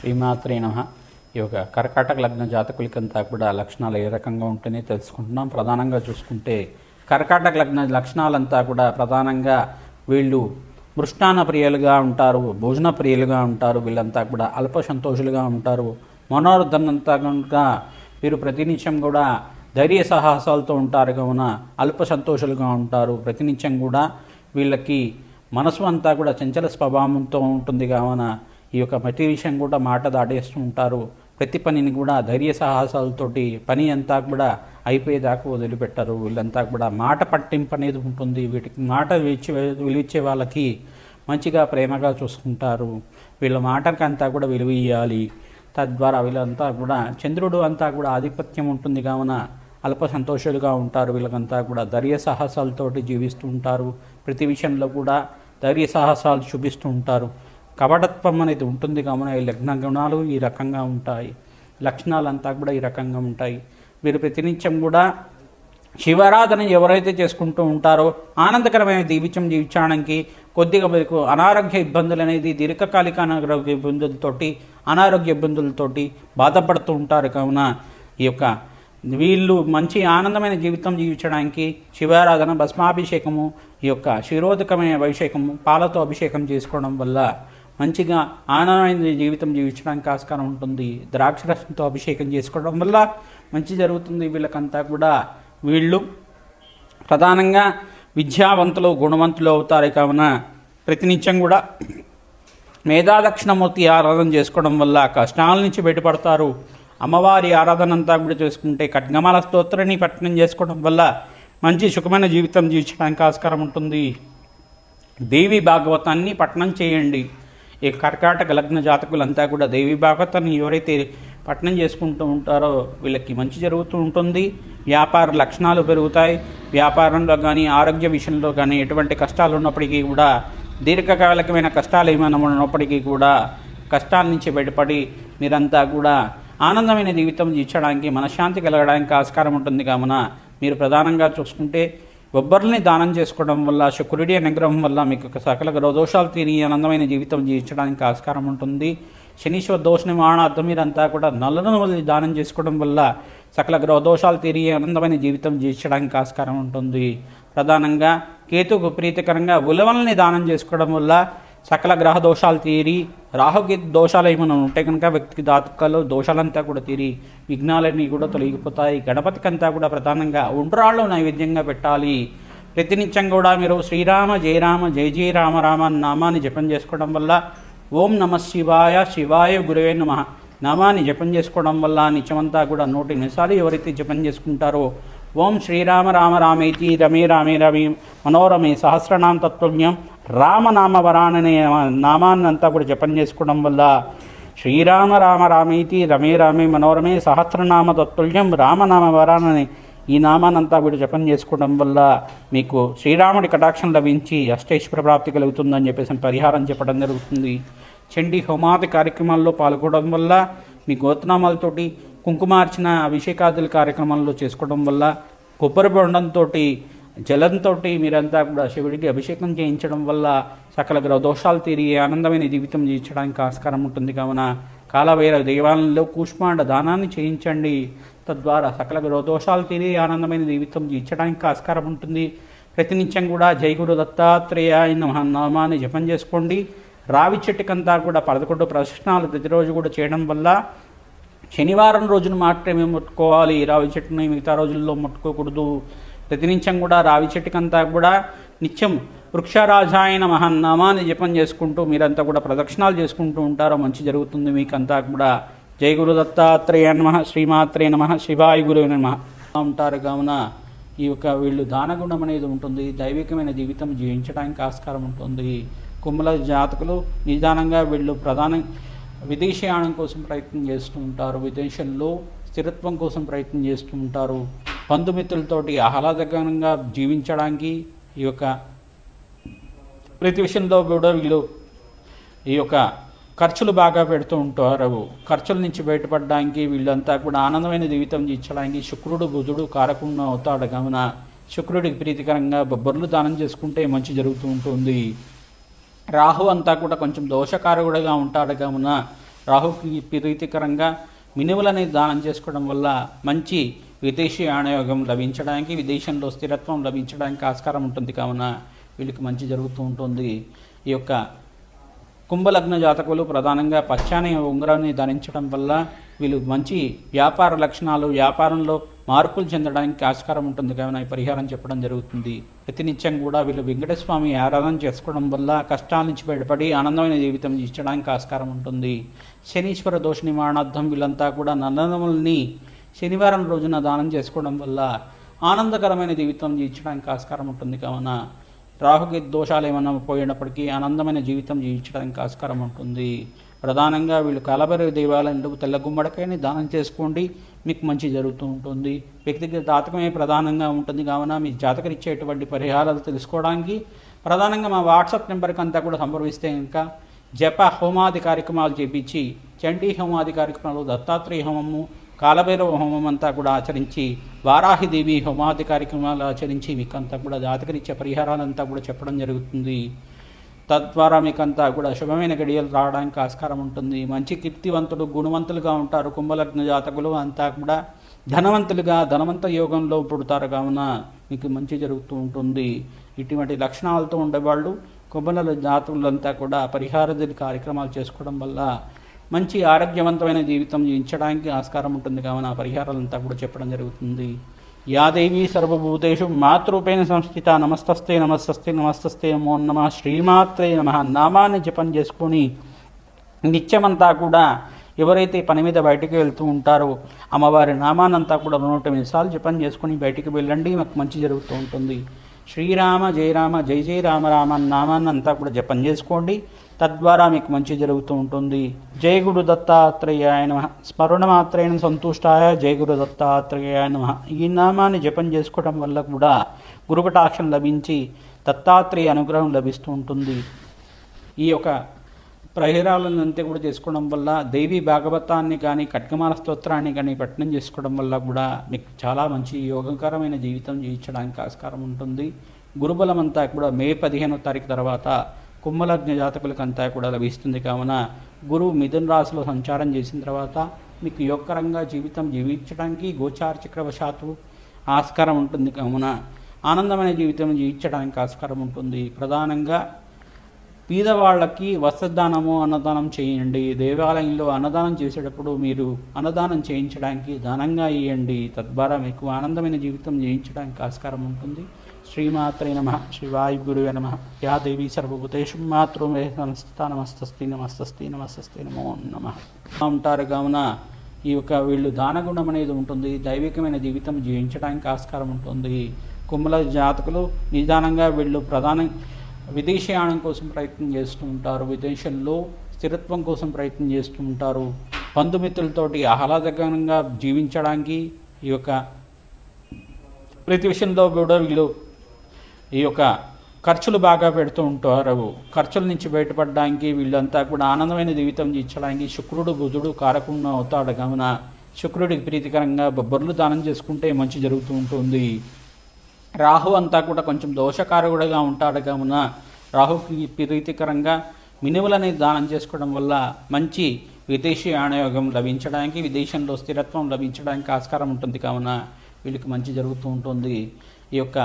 శ్రీమాత్రే నమః. ఈ యొక్క కర్కాటక లగ్న జాతకులకంతా కూడా లక్షణాలు ఏ రకంగా ఉంటేనే తెలుసుకుంటున్నాం. ప్రధానంగా చూసుకుంటే కర్కాటక లగ్న లక్షణాలంతా కూడా ప్రధానంగా వీళ్ళు మృష్టాన్న ప్రియులుగా ఉంటారు, భోజన ప్రియులుగా ఉంటారు. వీళ్ళంతా కూడా అల్ప సంతోషులుగా ఉంటారు. మనోరథనంతా కనుక వీరు ప్రతినిత్యం కూడా ధైర్య సాహసాలతో ఉంటారు కావున అల్ప సంతోషులుగా ఉంటారు. ప్రతినిత్యం కూడా వీళ్ళకి మనసు అంతా కూడా చంచల స్వభావంతో ఉంటుంది కావున ఈ యొక్క ప్రతి విషయం కూడా మాట దాటేస్తూ ఉంటారు. ప్రతి పనిని కూడా ధైర్య సాహసాలతోటి పని అంతా కూడా అయిపోయేదాకా వదిలిపెట్టరు. వీళ్ళంతా కూడా మాట పట్టింపు అనేది ఉంటుంది. వీటికి మాట విలువిచ్చే వాళ్ళకి మంచిగా ప్రేమగా చూసుకుంటారు. వీళ్ళ మాటకంతా కూడా విలువ ఇవ్వాలి. తద్వారా వీళ్ళంతా కూడా చంద్రుడు అంతా కూడా ఆధిపత్యం ఉంటుంది కావున అల్ప సంతోషాలుగా ఉంటారు. వీళ్ళకంతా కూడా ధైర్య సాహసాలతోటి జీవిస్తూ ఉంటారు. ప్రతి విషయంలో కూడా ధైర్య సాహసాలు చూపిస్తూ ఉంటారు. కపటత్వం అనేది ఉంటుంది కావున ఈ లగ్న గుణాలు ఈ రకంగా ఉంటాయి. లక్షణాలంతా కూడా ఈ రకంగా ఉంటాయి. వీరు ప్రతినిత్యం కూడా శివారాధన ఎవరైతే చేసుకుంటూ ఉంటారో ఆనందకరమైన జీవితం జీవించడానికి కొద్దిగా మీకు అనారోగ్య ఇబ్బందులు అనేది దీర్ఘకాలిక అనారోగ్య ఇబ్బందులతోటి బాధపడుతూ ఉంటారు కావున ఈ యొక్క వీళ్ళు మంచి ఆనందమైన జీవితం జీవించడానికి శివారాధన, భస్మాభిషేకము, ఈ యొక్క శిరోదకమైన అభిషేకము, పాలతో అభిషేకం చేసుకోవడం వల్ల మంచిగా ఆనందమైన జీవితం జీవించడానికి ఆస్కారం ఉంటుంది. ద్రాక్షరసంతో అభిషేకం చేసుకోవడం వల్ల మంచి జరుగుతుంది. వీళ్ళకంతా కూడా వీళ్ళు ప్రధానంగా విద్యావంతులు, గుణవంతులు అవుతారు కావున ప్రతినిత్యం కూడా మేధాదక్షిణమూర్తి ఆరాధన చేసుకోవడం వల్ల కష్టాల నుంచి బయటపడతారు. అమ్మవారి ఆరాధన అంతా కూడా చేసుకుంటే ఖడ్గమాల స్తోత్రాన్ని పఠనం చేసుకోవడం వల్ల మంచి సుఖమైన జీవితం జీవించడానికి ఆస్కారం ఉంటుంది. దేవి భాగవతాన్ని పఠనం చేయండి. ఈ కర్కాటక లగ్న జాతకులంతా కూడా దేవి భాగవతాన్ని ఎవరైతే పఠనం చేసుకుంటూ ఉంటారో వీళ్ళకి మంచి జరుగుతూ ఉంటుంది. వ్యాపార లక్షణాలు పెరుగుతాయి. వ్యాపారంలో కానీ ఆరోగ్య విషయంలో కానీ ఎటువంటి కష్టాలు ఉన్నప్పటికీ కూడా దీర్ఘకాలికమైన కష్టాలు ఏమైనా ఉన్నప్పటికీ కూడా కష్టాల నుంచి బయటపడి మీరంతా కూడా ఆనందమైన జీవితం జీవించడానికి మనశ్శాంతి కలగడానికి ఆస్కారం ఉంటుంది కావున మీరు ప్రధానంగా చూసుకుంటే బొబ్బర్ని దానం చేసుకోవడం వల్ల శుక్రుడి అనుగ్రహం వల్ల మీకు సకల గ్రహదోషాలు తీరి ఆనందమైన జీవితం జీవించడానికి ఆస్కారం ఉంటుంది. శనీశ్వర దోష నివారణార్థం మీరంతా కూడా నల్లను వదిలి దానం చేసుకోవడం వల్ల సకల గ్రహదోషాలు తీరి ఆనందమైన జీవితం జీవించడానికి ఆస్కారం ఉంటుంది. ప్రధానంగా కేతుకు ప్రీతికరంగా ఉలవల్ని దానం చేసుకోవడం వల్ల సకల గ్రహ దోషాలు తీరి రాహుకి దోషాలు ఏమైనా ఉంటే కనుక వ్యక్తికి దాతకాలు దోషాలంతా కూడా తీరి విఘ్నాలన్నీ కూడా తొలగిపోతాయి. గణపతికంతా కూడా ప్రధానంగా ఉండ్రాళ్ళు నైవేద్యంగా పెట్టాలి. ప్రతినిత్యం కూడా మీరు శ్రీరామ జయ రామ జయ జయ రామ రామ నామాన్ని జపం చేసుకోవడం వల్ల ఓం నమ శివాయ శివాయ గురువే నమః నామాన్ని జపం చేసుకోవడం వల్ల నిత్యమంతా కూడా 100 నిమిషాలు ఎవరైతే జపం చేసుకుంటారో ఓం శ్రీరామ రామ రామేతి రమే రామే రమే మనోరమే సహస్రనామ తత్వజ్ఞం రామనామ వరాణనే నామాన్నంతా కూడా జపం చేసుకోవడం వల్ల శ్రీరామ రామ రామేతి రమే రామే మనోరమే సహస్రనామ తత్వజ్ఞం రామనామ వరాణనే ఈ నామాన్నంతా కూడా జపం చేసుకోవడం వల్ల మీకు శ్రీరాముడి కటాక్షం లభించి అష్టైశ్వర ప్రాప్తి కలుగుతుందని చెప్పేసి పరిహారం చెప్పడం జరుగుతుంది. చండీ హోమాది కార్యక్రమాల్లో పాల్గొనడం వల్ల మీ గోత్రనామాలతోటి కుంకుమార్చన అభిషేకాదుల కార్యక్రమాల్లో చేసుకోవడం వల్ల కొబ్బరి బొండంతో జలంతో మీరంతా కూడా శివుడికి అభిషేకం చేయించడం వల్ల సకల గ్రహ దోషాలు తీరి ఆనందమైన జీవితం జీవించడానికి ఆస్కారం ఉంటుంది కావున కాలభైరవ దేవాలయంలో కూష్మాండ దానాన్ని చేయించండి. తద్వారా సకల గ్రహ దోషాలు తీరి ఆనందమైన జీవితం జీవించడానికి ఆస్కారం ఉంటుంది. ప్రతినిత్యం కూడా జై గురు దత్తాత్రేయాయ నమః నామాన్ని జపం చేసుకోండి. రావి చెట్టుకంతా కూడా 11 ప్రదక్షిణాలు ప్రతిరోజు కూడా చేయడం వల్ల శనివారం రోజున మాత్రమే ముట్టుకోవాలి. రావి చెట్టుని మిగతా రోజుల్లో ముట్టుకోకూడదు. ప్రతినిత్యం కూడా రావి చెట్టుకంతా కూడా నిత్యం వృక్షరాజాయ నమః నామాన్ని జపం చేసుకుంటూ మీరంతా కూడా ప్రదక్షిణాలు చేసుకుంటూ ఉంటారో మంచి జరుగుతుంది. మీకంతా కూడా జై గురు దత్తాత్రేయ నమః శ్రీమాత్రే నమః శివాయ గురువే నమః ఉంటారు కావున ఈ యొక్క వీళ్ళు దానగుణం అనేది ఉంటుంది. దైవికమైన జీవితం జీవించడానికి ఆస్కారం ఉంటుంది. కుంభల జాతకులు నిదానంగా వీళ్ళు ప్రధాన విదేశీయానం కోసం ప్రయత్నం చేస్తూ ఉంటారు. విదేశంలో స్థిరత్వం కోసం ప్రయత్నం చేస్తూ ఉంటారు. బంధుమిత్రులతోటి ఆహ్లాదకరంగా జీవించడానికి ఈ యొక్క ప్రతి విషయంలో కూడా వీళ్ళు ఈ యొక్క ఖర్చులు బాగా పెడుతూ ఉంటారు. ఖర్చుల నుంచి బయటపడడానికి వీళ్ళంతా కూడా ఆనందమైన జీవితం జీవించడానికి శుక్రుడు బుధుడు కారకుండా అవుతాడు కావున శుక్రుడికి ప్రీతికరంగా బొబ్బర్లు దానం చేసుకుంటే మంచి జరుగుతూ ఉంటుంది. రాహు అంతా కూడా కొంచెం దోషకారకుడిగా ఉంటాడు కావున రాహుకి ప్రీతికరంగా మినుములని దానం చేసుకోవడం వల్ల మంచి విదేశీ ఆణయోగం లభించడానికి, విదేశంలో స్థిరత్వం లభించడానికి ఆస్కారం ఉంటుంది. కావున వీళ్ళకి మంచి జరుగుతూ ఉంటుంది. ఈ యొక్క కుంభలగ్న జాతకులు ప్రధానంగా పచ్చాని ఉంగరాన్ని ధరించడం వల్ల వీళ్ళు మంచి వ్యాపార లక్షణాలు, వ్యాపారంలో మార్పులు చెందడానికి ఆస్కారం ఉంటుంది. కావున ఈ పరిహారం చెప్పడం జరుగుతుంది. ప్రతినిత్యం కూడా వీళ్ళు వెంకటేశ్వర స్వామి ఆరాధన చేసుకోవడం వల్ల కష్టాల నుంచి బయటపడి ఆనందమైన జీవితం జీవించడానికి ఆస్కారం ఉంటుంది. శనీశ్వర దోష నివారణార్థం వీళ్ళంతా కూడా నల్లనముల్ని శనివారం రోజున దానం చేసుకోవడం వల్ల ఆనందకరమైన జీవితం జీవించడానికి ఆస్కారం ఉంటుంది. కావున రాహుకి దోషాలు ఏమన్నా పోయినప్పటికీ ఆనందమైన జీవితం జీవించడానికి ఆస్కారం ఉంటుంది. ప్రధానంగా వీళ్ళు కలబరి దేవాలయంలో తెల్ల గుమ్మడికాయని దానం చేసుకోండి, మీకు మంచి జరుగుతూ ఉంటుంది. వ్యక్తిగత జాతకమే ప్రధానంగా ఉంటుంది. కావున మీ జాతకం ఇచ్చేటువంటి పరిహారాలు తెలుసుకోవడానికి ప్రధానంగా మా వాట్సాప్ నెంబర్కి అంతా కూడా సంప్రదిస్తే ఇంకా జప హోమాది కార్యక్రమాలు చేపించి, చండీ హోమాది కార్యక్రమాలు, దత్తాత్రేయ హోమము, కాలభైరవ హోమం అంతా కూడా ఆచరించి, వారాహిదేవి హోమాది కార్యక్రమాలు ఆచరించి మీకంతా కూడా జాతకరీత్యా పరిహారాలంతా కూడా చెప్పడం జరుగుతుంది. తద్వారా మీకంతా కూడా శుభమైన గడియలు రావడానికి ఆస్కారం ఉంటుంది. మంచి కీర్తివంతులు, గుణవంతులుగా ఉంటారు. కుంభలగ్న జాతకులు అంతా కూడా ధనవంతులుగా ధనవంత యోగంలో పుడతారు. కావున మీకు మంచి జరుగుతూ ఉంటుంది. ఇటువంటి లక్షణాలతో ఉండేవాళ్ళు కుంభల జాతకులంతా కూడా పరిహార కార్యక్రమాలు చేసుకోవడం వల్ల మంచి ఆరోగ్యవంతమైన జీవితం జీవించడానికి ఆస్కారం ఉంటుంది. కావున పరిహారాలంతా కూడా చెప్పడం జరుగుతుంది. యాదేవి సర్వభూతేషు మాతృపేణ సంస్థిత నమస్తస్తే నమస్తస్తే నమస్తస్తే నమో నమః శ్రీమాత్రే నమః నామాన్ని జపం చేసుకొని నిత్యమంతా కూడా ఎవరైతే పని మీద బయటికి వెళ్తూ ఉంటారో అమ్మవారి నామానంతా కూడా 108 సార్లు జపం చేసుకొని బయటికి వెళ్ళండి, మాకు మంచి జరుగుతూ ఉంటుంది. శ్రీరామ జయ రామ జయ జయ రామ రామ నామాన్ని అంతా కూడా జపం చేసుకోండి. తద్వారా మీకు మంచి జరుగుతూ ఉంటుంది. జయ గురు దత్తాత్రేయాయ నమః. స్మరణ మాత్రేణ సంతుష్టాయ జయ గురు దత్తాత్రేయాయ నమః. ఈ నామాన్ని జపం చేసుకోవడం వల్ల కూడా గురుకటాక్షం లభించి దత్తాత్రేయ అనుగ్రహం లభిస్తూ ఉంటుంది. ఈ యొక్క పరిహారాలను అంతే కూడా చేసుకోవడం వల్ల దేవి భాగవతాన్ని కానీ ఖడ్గమాల స్తోత్రాన్ని కానీ పఠనం చేసుకోవడం వల్ల కూడా మీకు చాలా మంచి యోగకరమైన జీవితం జీవించడానికి ఆస్కారం ఉంటుంది. గురుబలం అంతా కూడా మే 15వ తారీఖు తర్వాత కుంభలగ్న జాతకులకంతా కూడా లభిస్తుంది. కావున గురువు మిథున రాశిలో సంచారం చేసిన తర్వాత మీకు యోగకరంగా జీవితం జీవించడానికి గోచార చక్రవశాత్తు ఆస్కారం ఉంటుంది. కావున ఆనందమైన జీవితం జీవించడానికి ఆస్కారం ఉంటుంది. ప్రధానంగా పేదవాళ్ళకి వస్త్రదానము, అన్నదానం చేయండి. దేవాలయంలో అన్నదానం చేసేటప్పుడు మీరు అన్నదానం చేయించడానికి దానంగా ఇవ్వండి. తద్వారా మీకు ఆనందమైన జీవితం జీవించడానికి ఆస్కారం ఉంటుంది. శ్రీమాత్రే నమః. శ్రీవాయుగురువే నమః. యా దేవి సర్వభూతేషు మాతృమే సంస్థిత నమస్తస్తే నమస్తస్తే నమస్తస్తే నమో నమః ఉంటారు. కావున ఈ యొక్క వీళ్ళు దానగుణం అనేది ఉంటుంది. దైవికమైన జీవితం జీవించడానికి ఆస్కారం ఉంటుంది. కుంభల జాతకులు నిదానంగా వీళ్ళు విదేశీయానం కోసం ప్రయత్నం చేస్తూ ఉంటారు. విదేశంలో స్థిరత్వం కోసం ప్రయత్నం చేస్తూ ఉంటారు. బంధుమిత్రులతోటి ఆహ్లాదకరంగా జీవించడానికి ఈ యొక్క ప్రతి విషయంలో కూడా వీళ్ళు ఈ యొక్క ఖర్చులు బాగా పెడుతూ ఉంటారు. ఖర్చుల నుంచి బయటపడడానికి వీళ్ళంతా కూడా ఆనందమైన జీవితం జీవించడానికి శుక్రుడు బుధుడు కారకుండా అవుతాడు. కావున శుక్రుడికి ప్రీతికరంగా బొబ్బర్లు దానం చేసుకుంటే మంచి జరుగుతూ ఉంటుంది. రాహు అంతా కూడా కొంచెం దోషకారకుడిగా ఉంటాడు. కావున రాహుకి ప్రీతికరంగా మినుములని దానం చేసుకోవడం వల్ల మంచి విదేశీ ఆణయోగం లభించడానికి, విదేశంలో స్థిరత్వం లభించడానికి ఆస్కారం ఉంటుంది. కావున వీళ్ళకి మంచి జరుగుతూ ఉంటుంది. ఈ యొక్క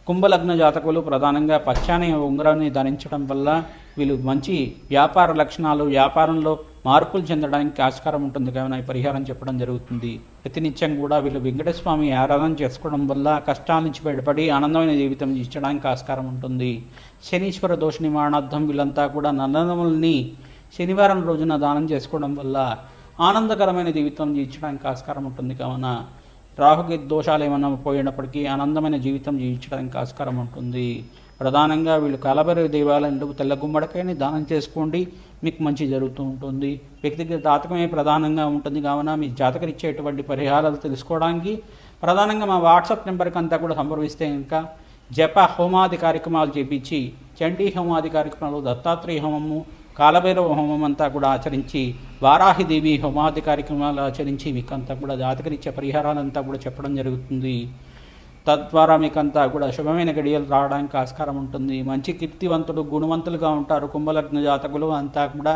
కుంభలగ్న జాతకులు ప్రధానంగా పచ్చాని ఉంగరాన్ని ధరించడం వల్ల వీళ్ళు మంచి వ్యాపార లక్షణాలు, వ్యాపారంలో మార్పులు చెందడానికి ఆస్కారం ఉంటుంది. కావున ఈ పరిహారం చెప్పడం జరుగుతుంది. ప్రతినిత్యం కూడా వీళ్ళు వెంకటేశ్వర స్వామి ఆరాధన చేసుకోవడం వల్ల కష్టాల నుంచి బయటపడి ఆనందమైన జీవితం జీవించడానికి ఆస్కారం ఉంటుంది. శనీశ్వర దోష నివారణార్థం వీళ్ళంతా కూడా నల్లనముల్ని శనివారం రోజున దానం చేసుకోవడం వల్ల ఆనందకరమైన జీవితం జీవించడానికి ఆస్కారం ఉంటుంది. కావున రాహుకి దోషాలు ఏమన్నా పోయినప్పటికీ ఆనందమైన జీవితం జీవించడానికి ఆస్కారం ఉంటుంది. ప్రధానంగా వీళ్ళు కలబరి దేవాలయంలో తెల్ల గుమ్మడికాయని దానం చేసుకోండి, మీకు మంచి జరుగుతూ ఉంటుంది. వ్యక్తిగత జాతకమే ప్రధానంగా ఉంటుంది. కావున మీ జాతకం ఇచ్చేటువంటి పరిహారాలు తెలుసుకోవడానికి ప్రధానంగా మా వాట్సాప్ నెంబర్కి అంతా కూడా సంప్రదిస్తే ఇంకా జప హోమాది కార్యక్రమాలు చేపించి, చండీ హోమాది కార్యక్రమాలు, దత్తాత్రేయ హోమము, కాలభైరవ హోమం అంతా కూడా ఆచరించి, వారాహిదేవి హోమాది కార్యక్రమాలు ఆచరించి మీకంతా కూడా జాతకరీత్యా పరిహారాలంతా కూడా చెప్పడం జరుగుతుంది. తద్వారా మీకంతా కూడా శుభమైన గడియలు రావడానికి ఆస్కారం ఉంటుంది. మంచి కీర్తివంతులు, గుణవంతులుగా ఉంటారు. కుంభలగ్న జాతకులు అంతా కూడా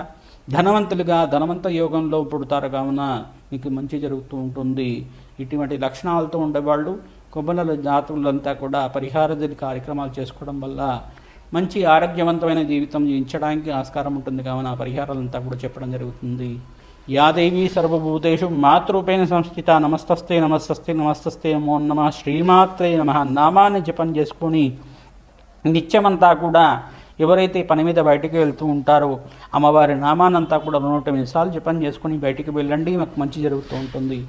ధనవంతులుగా ధనవంత యోగంలో పుడతారు కావున మీకు మంచి జరుగుతూ ఉంటుంది. ఇటువంటి లక్షణాలతో ఉండేవాళ్ళు కుంభరాశి జాతకులంతా కూడా పరిహారాది కార్యక్రమాలు చేసుకోవడం వల్ల మంచి ఆరోగ్యవంతమైన జీవితం జీవించడానికి ఆస్కారం ఉంటుంది కావున పరిహారాలంతా కూడా చెప్పడం జరుగుతుంది. యా దేవీ సర్వభూతేషు మాతృరూపేణ సంస్థిత నమస్తస్తే నమస్తస్తే నమస్తస్తే నమో నమః శ్రీమాత్రే నమః నామాన్ని జపం చేసుకొని నిత్యమంతా కూడా ఎవరైతే పని మీద బయటికి వెళ్తూ ఉంటారో అమ్మవారి నామానంతా కూడా 108 సార్లు జపం చేసుకొని బయటికి వెళ్ళండి, మాకు మంచి జరుగుతూ ఉంటుంది.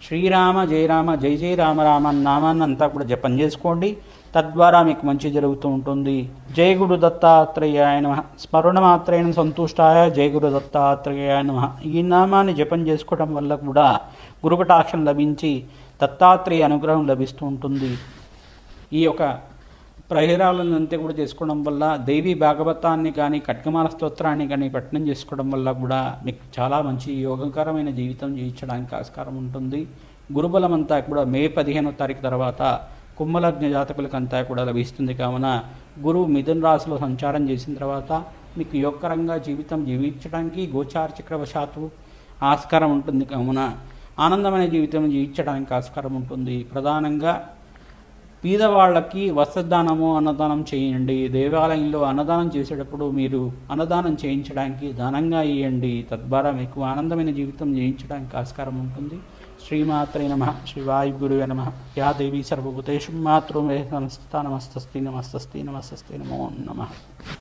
శ్రీరామ జయ రామ జయ జయ రామ రామ నామాన్ని అంతా కూడా జపం చేసుకోండి, తద్వారా మీకు మంచి జరుగుతూ ఉంటుంది. జయ గురు దత్తాత్రేయాయ నమః స్మరణ మాత్రేణ సంతుష్టాయ జయ గురు దత్తాత్రేయాయ నమః. ఈ నామాన్ని జపం చేసుకోవడం వల్ల కూడా గురుకటాక్షం లభించి దత్తాత్రేయ అనుగ్రహం లభిస్తూ ఉంటుంది. ఈ యొక్క పరిహారాలను అంతే కూడా చేసుకోవడం వల్ల దేవి భాగవతాన్ని కానీ ఖడ్గమాల స్తోత్రాన్ని కానీ పఠనం చేసుకోవడం వల్ల కూడా మీకు చాలా మంచి యోగకరమైన జీవితం జీవించడానికి ఆస్కారం ఉంటుంది. గురుబలం అంతా కూడా మే 15వ తారీఖు తర్వాత కుంభలగ్న జాతకులకంతా కూడా లభిస్తుంది కావున గురువు మిథున రాశిలో సంచారం చేసిన తర్వాత మీకు యోగకరంగా జీవితం జీవించడానికి గోచార చక్రవశాత్తు ఆస్కారం ఉంటుంది కావున ఆనందమైన జీవితం జీవించడానికి ఆస్కారం ఉంటుంది. ప్రధానంగా పేదవాళ్ళకి వస్త్రదానము అన్నదానం చేయండి. దేవాలయంలో అన్నదానం చేసేటప్పుడు మీరు అన్నదానం చేయించడానికి దానంగా ఇవ్వండి, తద్వారా మీకు ఆనందమైన జీవితం జీవించడానికి ఆస్కారం ఉంటుంది. శ్రీమాత్రే నమః శ్రీ వాయుగురువే నమః. యా దేవీ సర్వభూతేషు మాతృమే సంస్థితా నమస్తస్తే నమస్తస్తే నమస్తస్తే నమో నమః.